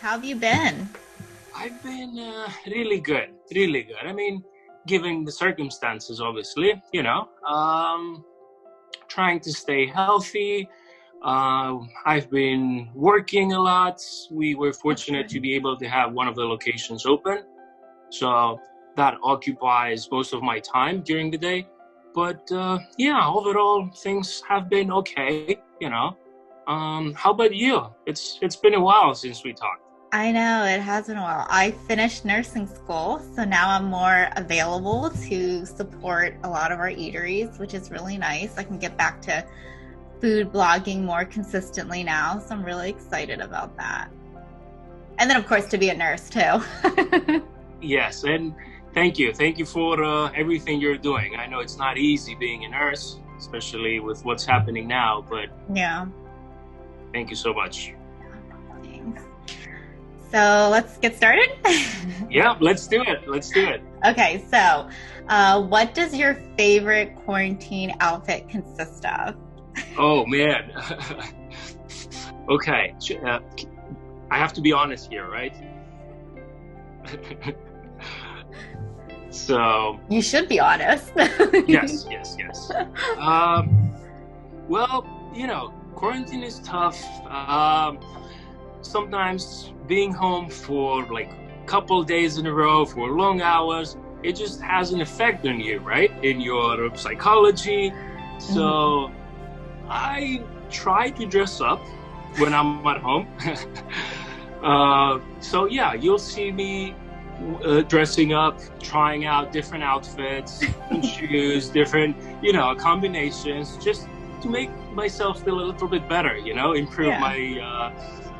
How have you been? I've been really good, really good. I mean, given the circumstances, obviously, trying to stay healthy. I've been working a lot. We were That's fortunate to good. be able to have one of the locations open. So that occupies most of my time during the day. But yeah, overall, things have been okay. How about you? It's been a while since we talked. I know it has been a while. I finished nursing school, so now I'm more available to support a lot of our eateries, which is really nice. I can get back to food blogging more consistently now, so I'm really excited about that. And then, of course, to be a nurse too. Yes, and thank you for everything you're doing. I know it's not easy being a nurse, especially with what's happening now, but Yeah. thank you so much. Thanks. So let's get started. Yeah, let's do it. Let's do it. Okay, so what does your favorite quarantine outfit consist of? Oh man. Okay, I have to be honest here, right? So You should be honest. yes. Well, quarantine is tough. Sometimes being home for like a couple days in a row for long hours, it just has an effect on you, right? In your psychology. So I try to dress up when I'm at home. So yeah, you'll see me dressing up, trying out different outfits and shoes, different, combinations, just to make myself feel a little bit better, improve Yeah.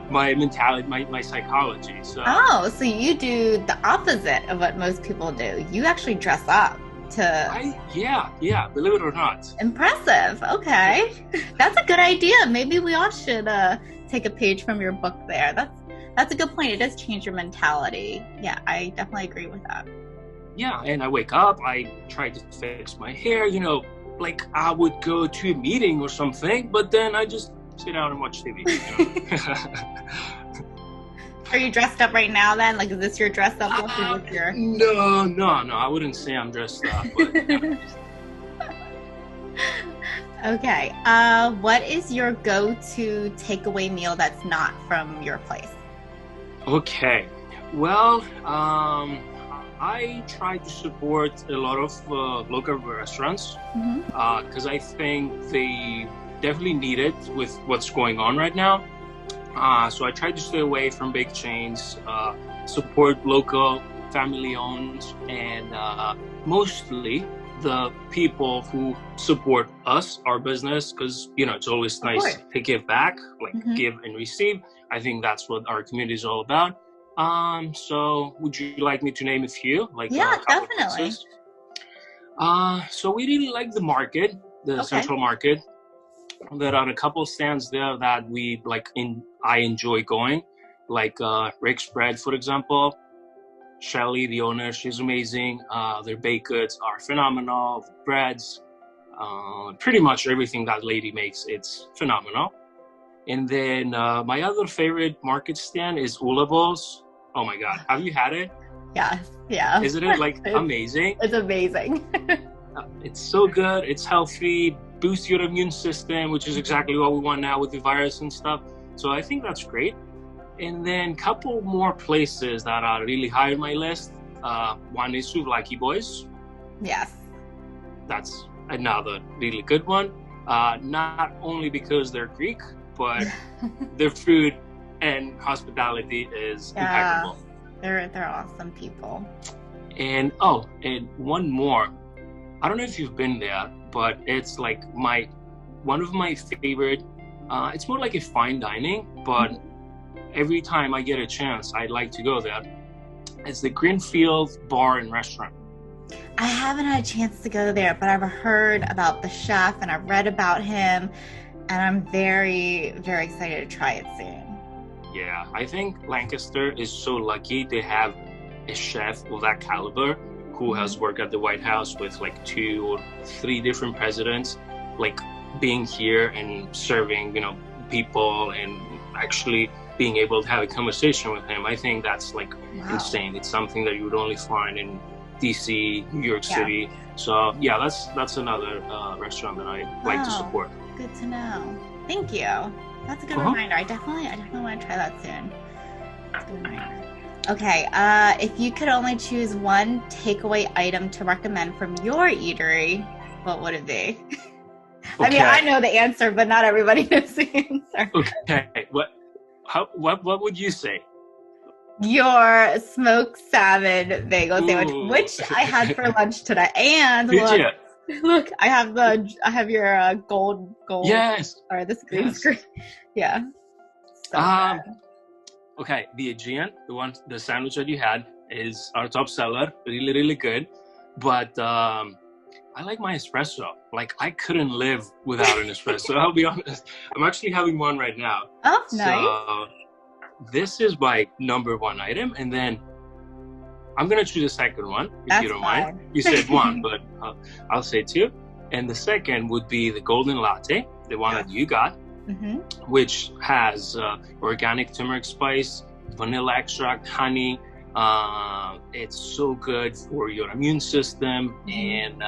my mentality, my psychology. So Oh, so you do the opposite of what most people do. You actually dress up to yeah, believe it or not. impressive. Okay. That's a good idea. Maybe we all should take a page from your book there. That's a good point. It does change your mentality. Yeah, I definitely agree with that. Yeah, and I wake up, I try to fix my hair, like I would go to a meeting or something, but then I just sit down and watch TV. Are you dressed up right now then? Like, is this your dress up look? Or what's your... No, I wouldn't say I'm dressed up, but Okay. What is your go-to takeaway meal that's not from your place? okay. Well, I try to support a lot of local restaurants because I think they definitely need it with what's going on right now. So I try to stay away from big chains, support local, family-owned, and mostly the people who support us, our business, because it's always nice to give back, like give and receive. I think that's what our community is all about. So would you like me to name a few? Like Yeah, a couple of definitely. places? So we really like the market, the central market. There are a couple stands there that we like. I enjoy going, like Rick's Bread, for example. Shelly, the owner, she's amazing. Their baked goods are phenomenal. The breads, pretty much everything that lady makes, it's phenomenal. And then my other favorite market stand is Ula Balls. Oh my God, have you had it? Yes, yeah. Isn't it like amazing? It's amazing. It's so good. It's healthy, boosts your immune system, which is exactly what we want now with the virus and stuff. So I think that's great. And then a couple more places that are really high on my list. One is Souvlaki Boys. Yes. That's another really good one. Not only because they're Greek, but their food and hospitality is impeccable. They're awesome people. And and one more. I don't know if you've been there, but it's like one of my favorite. It's more like a fine dining, but every time I get a chance, I like to go there. It's the Greenfield Bar and Restaurant. I haven't had a chance to go there, but I've heard about the chef and I've read about him, and I'm very, very excited to try it soon. Yeah, I think Lancaster is so lucky to have a chef of that caliber who has worked at the White House with like 2 or 3 different presidents, like being here and serving, people and actually being able to have a conversation with him. I think that's like insane. It's something that you would only find in DC, New York City. So yeah, that's another restaurant that I like to support. Good to know. Thank you. That's a good reminder. I definitely want to try that soon. That's a good reminder. Okay, if you could only choose one takeaway item to recommend from your eatery, what would it be? I mean, I know the answer, but not everybody knows the answer. Okay, what would you say? Your smoked salmon bagel sandwich, which I had for lunch today. And look, I have your gold. Yes. Or this green screen. Yeah. So okay, the Aegean, the sandwich that you had is our top seller. Really, really good. But I like my espresso. Like, I couldn't live without an espresso. I'll be honest. I'm actually having one right now. Oh, nice. So this is my #1 item, and then I'm gonna choose a second one if you don't mind. You said one, but I'll say two. And the second would be the golden latte, the one that you got, which has organic turmeric spice, vanilla extract, honey. It's so good for your immune system, and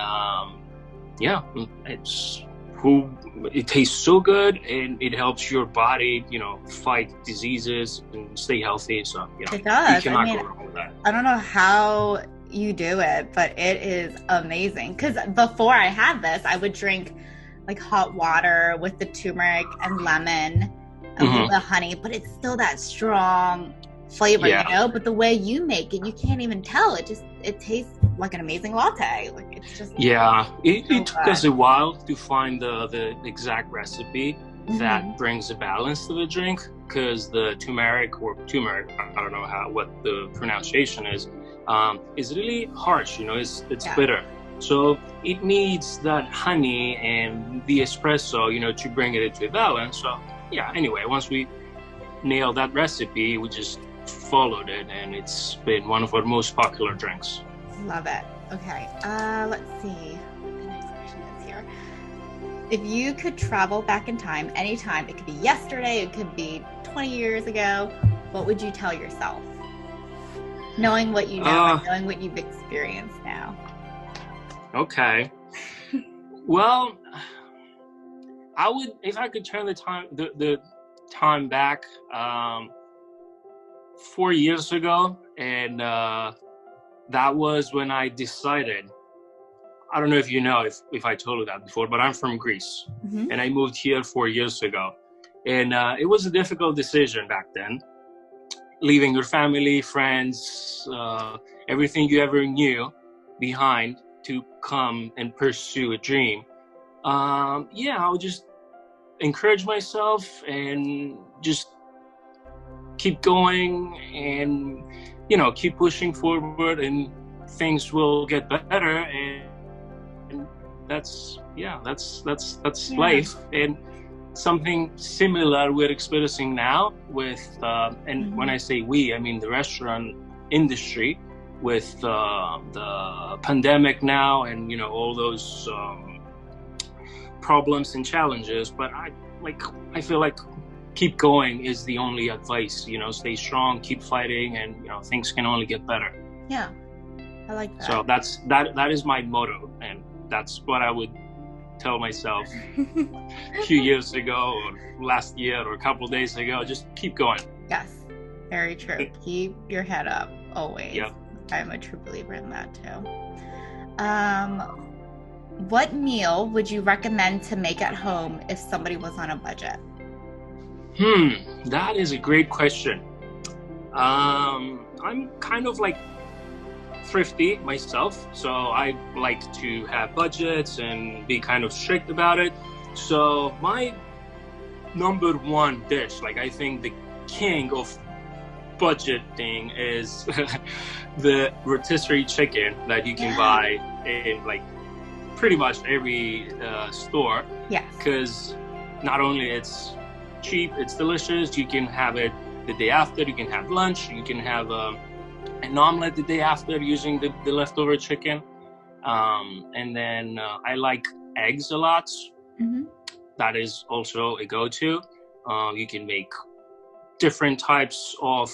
it tastes so good, and it helps your body, fight diseases and stay healthy. So it does. You cannot go wrong with that. I don't know how you do it, but it is amazing. Because before I had this, I would drink like hot water with the turmeric and lemon and the honey, but it's still that strong flavor, but the way you make it, you can't even tell. It tastes like an amazing latte. Like, it's just it took us a while to find the exact recipe that brings a balance to the drink, because the turmeric, I don't know what the pronunciation is really harsh. It's bitter, so it needs that honey and the espresso to bring it into a balance. So anyway, once we nailed that recipe, we just followed it, and it's been one of our most popular drinks. Love it. Okay, let's see what the next question is here. If you could travel back in time anytime, it could be yesterday, it could be 20 years ago, what would you tell yourself, knowing what you know and knowing what you've experienced now? Okay. Well, I would, if I could turn the time back 4 years ago, and that was when I decided, I don't know if you know, if I told you that before, but I'm from Greece, and I moved here 4 years ago. And it was a difficult decision back then, leaving your family, friends, everything you ever knew behind to come and pursue a dream. I would just encourage myself and just keep going, and keep pushing forward, and things will get better. And that's life. And something similar we're experiencing now with and when I say we, I mean the restaurant industry, with the pandemic now, and all those problems and challenges. But I feel like keep going is the only advice. Stay strong, keep fighting, and things can only get better. Yeah, I like that. So that is my motto, and that's what I would tell myself a few years ago, or last year, or a couple of days ago. Just keep going. Yes, very true. Keep your head up always. Yeah, I'm a true believer in that too. What meal would you recommend to make at home if somebody was on a budget? That is a great question. I'm kind of like thrifty myself, so I like to have budgets and be kind of strict about it. So my #1 dish, I think the king of budgeting, is the rotisserie chicken that you can buy in pretty much every store. Yes. Because not only it's cheap, it's delicious. You can have it the day after. You can have lunch. You can have an omelet the day after using the leftover chicken. And then I like eggs a lot. That is also a go-to. You can make different types of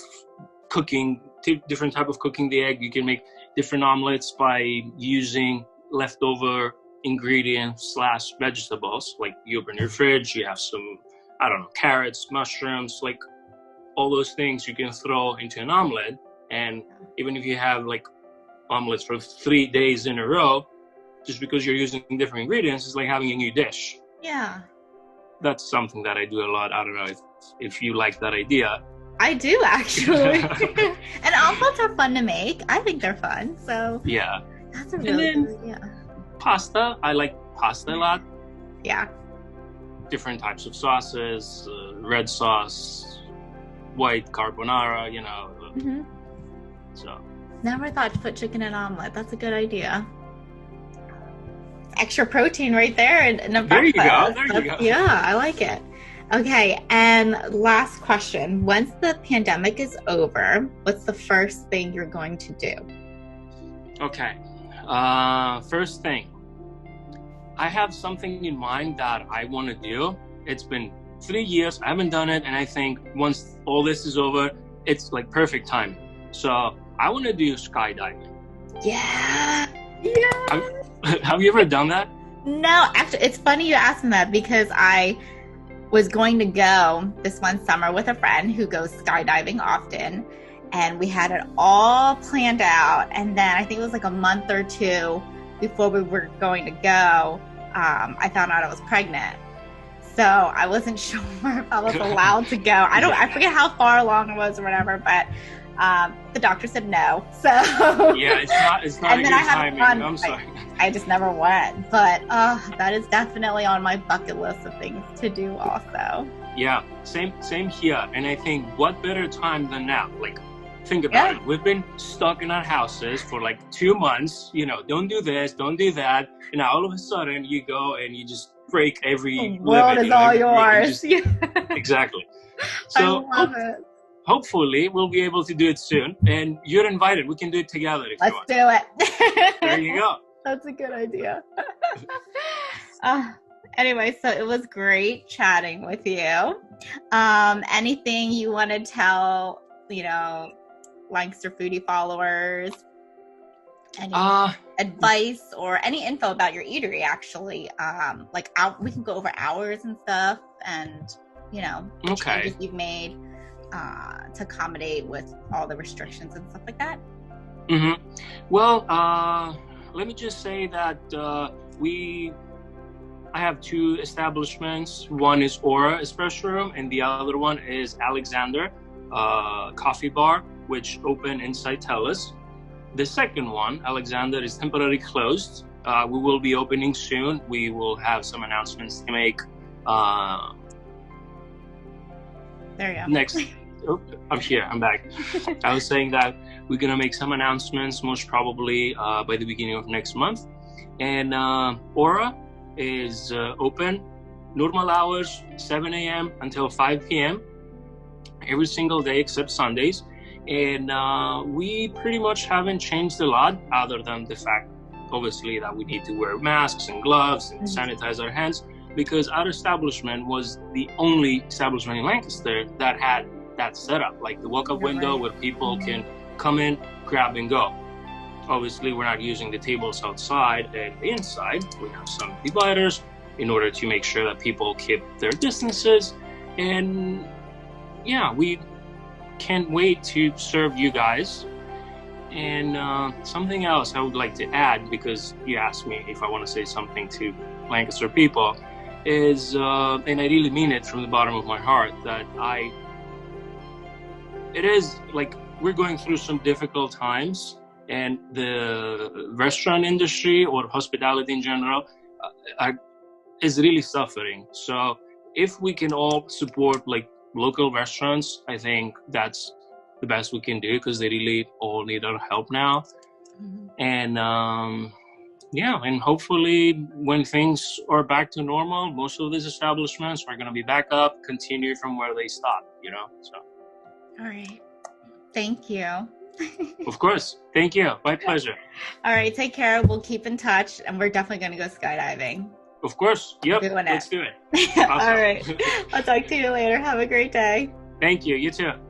cooking, different type of cooking the egg. You can make different omelets by using leftover ingredients / vegetables. Like you open your fridge, you have some, I don't know, carrots, mushrooms, like all those things you can throw into an omelet. And even if you have like omelets for 3 days in a row, just because you're using different ingredients, it's like having a new dish. Yeah. That's something that I do a lot. I don't know if you like that idea. I do, actually. And omelets are fun to make. I think they're fun. So yeah, that's a really good idea. Pasta. I like pasta a lot. Yeah. Different types of sauces, red sauce, white carbonara, you know. Mm-hmm. So. Never thought to put chicken in an omelet. That's a good idea. Extra protein right there in a breakfast. There you go. Yeah, I like it. Okay, and last question. Once the pandemic is over, what's the first thing you're going to do? Okay. First thing. I have something in mind that I want to do. It's been 3 years. I haven't done it. And I think once all this is over, it's like perfect time. So I want to do skydiving. Yeah. Yeah. Have you ever done that? No, actually, it's funny you asked me that because I was going to go this one summer with a friend who goes skydiving often, and we had it all planned out. And then I think it was like a month or two before we were going to go, I found out I was pregnant. So I wasn't sure if I was allowed to go. I forget how far along it was or whatever, but the doctor said no. So yeah, it's not a good timing. I'm sorry. I just never went, but that is definitely on my bucket list of things to do also. Yeah, same here. And I think what better time than now? Like, think about it. We've been stuck in our houses for like 2 months, you know, don't do this, don't do that. And now all of a sudden you go and you just break every the world is all yours. Exactly. So I love it. Hopefully we'll be able to do it soon. And you're invited. We can do it together if you want. Let's do it. There you go. That's a good idea. Anyway, so it was great chatting with you. Anything you want to tell, Lancaster Foodie followers? Any advice or any info about your eatery, actually? We can go over hours and stuff, and changes you've made to accommodate with all the restrictions and stuff like that. Mm-hmm. Well, let me just say that I have 2 establishments. One is Aura Espresso Room, and the other one is Alexander Coffee Bar, which opened inside Telus. The second one, Alexander, is temporarily closed. We will be opening soon. We will have some announcements to make. There you go. Next. Oh, I'm here. I'm back. I was saying that we're going to make some announcements, most probably by the beginning of next month. And Aura is open, normal hours, 7 a.m. until 5 p.m. every single day except Sundays. And we pretty much haven't changed a lot, other than the fact, obviously, that we need to wear masks and gloves and sanitize our hands, because our establishment was the only establishment in Lancaster that had that setup, like the walk-up window where people can come in, grab and go. Obviously, we're not using the tables outside and inside. We have some dividers in order to make sure that people keep their distances. And yeah, we can't wait to serve you guys. And something else I would like to add, because you asked me if I want to say something to Lancaster people, is, and I really mean it from the bottom of my heart, that it is like we're going through some difficult times, and the restaurant industry or hospitality in general is really suffering. So if we can all support like local restaurants, I think that's the best we can do, because they really all need our help now. And and hopefully when things are back to normal, most of these establishments are going to be back up, continue from where they stopped, so. All right. Thank you. Of course. Thank you. My pleasure. All right. Take care. We'll keep in touch, and we're definitely going to go skydiving. Of course. Yep. Let's do it. Awesome. All right. I'll talk to you later. Have a great day. Thank you. You too.